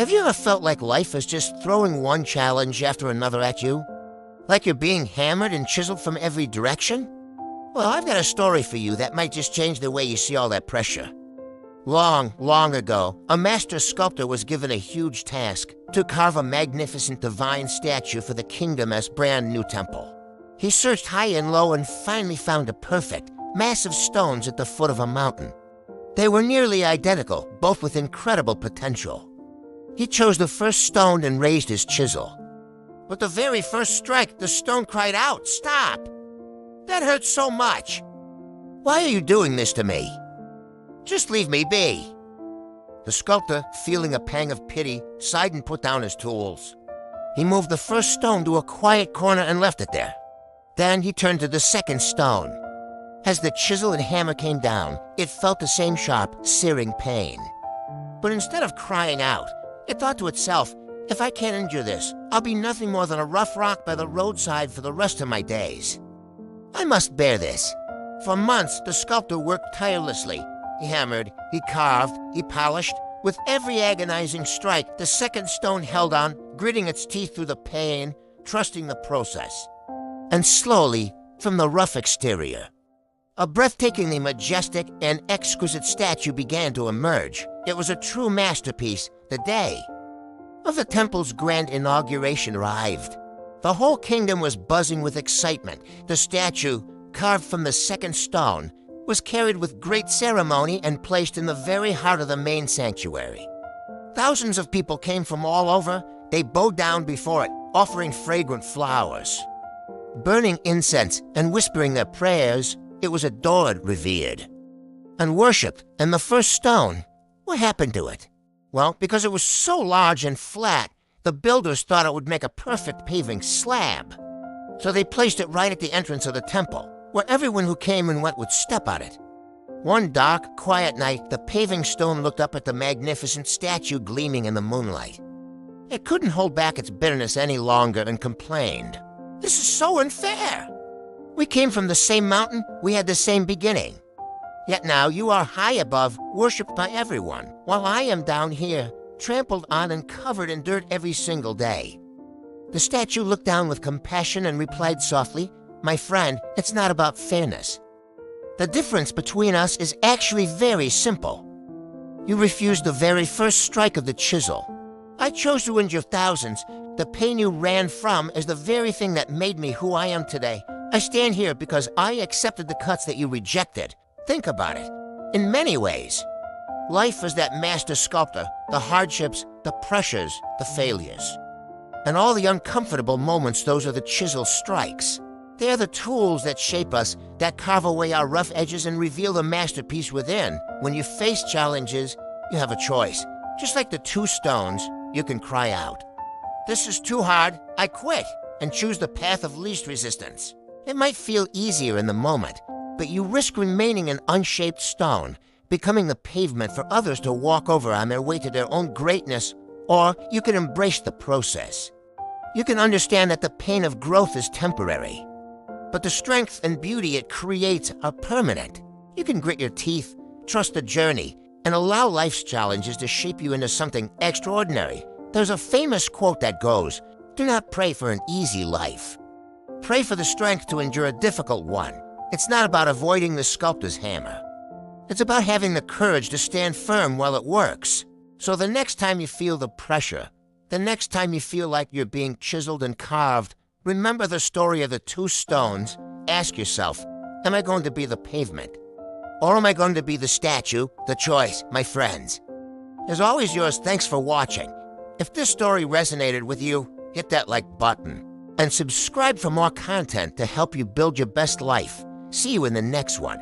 Have you ever felt like life is just throwing one challenge after another at you? Like you're being hammered and chiseled from every direction? Well, I've got a story for you that might just change the way you see all that pressure. Long, long ago, a master sculptor was given a huge task to carve a magnificent divine statue for the kingdom's brand new temple. He searched high and low and finally found a perfect, massive stones at the foot of a mountain. They were nearly identical, both with incredible potential. He chose the first stone and raised his chisel. But the very first strike, the stone cried out, "Stop! That hurts so much! Why are you doing this to me? Just leave me be." The sculptor, feeling a pang of pity, sighed and put down his tools. He moved the first stone to a quiet corner and left it there. Then he turned to the second stone. As the chisel and hammer came down, it felt the same sharp, searing pain. But instead of crying out, it thought to itself, "If I can't endure this, I'll be nothing more than a rough rock by the roadside for the rest of my days. I must bear this." For months, the sculptor worked tirelessly. He hammered, he carved, he polished. With every agonizing strike, the second stone held on, gritting its teeth through the pain, trusting the process. And slowly, from the rough exterior, a breathtakingly majestic and exquisite statue began to emerge. It was a true masterpiece. The day of the temple's grand inauguration arrived. The whole kingdom was buzzing with excitement. The statue, carved from the second stone, was carried with great ceremony and placed in the very heart of the main sanctuary. Thousands of people came from all over. They bowed down before it, offering fragrant flowers. Burning incense and whispering their prayers, it was adored, revered, and worshipped. And the first stone, what happened to it? Well, because it was so large and flat, the builders thought it would make a perfect paving slab. So they placed it right at the entrance of the temple, where everyone who came and went would step on it. One dark, quiet night, the paving stone looked up at the magnificent statue gleaming in the moonlight. It couldn't hold back its bitterness any longer and complained, "This is so unfair! We came from the same mountain, we had the same beginning. Yet now you are high above, worshipped by everyone, while I am down here, trampled on and covered in dirt every single day." The statue looked down with compassion and replied softly, "My friend, it's not about fairness. The difference between us is actually very simple. You refused the very first strike of the chisel. I chose to injure thousands. The pain you ran from is the very thing that made me who I am today. I stand here because I accepted the cuts that you rejected. Think about it. In many ways, life is that master sculptor, the hardships, the pressures, the failures. And all the uncomfortable moments, those are the chisel strikes. They are the tools that shape us, that carve away our rough edges and reveal the masterpiece within. When you face challenges, you have a choice. Just like the two stones, you can cry out, "This is too hard, I quit," and choose the path of least resistance. It might feel easier in the moment, but you risk remaining an unshaped stone, becoming the pavement for others to walk over on their way to their own greatness. Or you can embrace the process. You can understand that the pain of growth is temporary, but the strength and beauty it creates are permanent. You can grit your teeth, trust the journey, and allow life's challenges to shape you into something extraordinary. There's a famous quote that goes, "Do not pray for an easy life. Pray for the strength to endure a difficult one." It's not about avoiding the sculptor's hammer. It's about having the courage to stand firm while it works. So the next time you feel the pressure, the next time you feel like you're being chiseled and carved, remember the story of the two stones. Ask yourself, am I going to be the pavement? Or am I going to be the statue? The choice, my friends. As always yours, thanks for watching. If this story resonated with you, hit that like button. And subscribe for more content to help you build your best life. See you in the next one.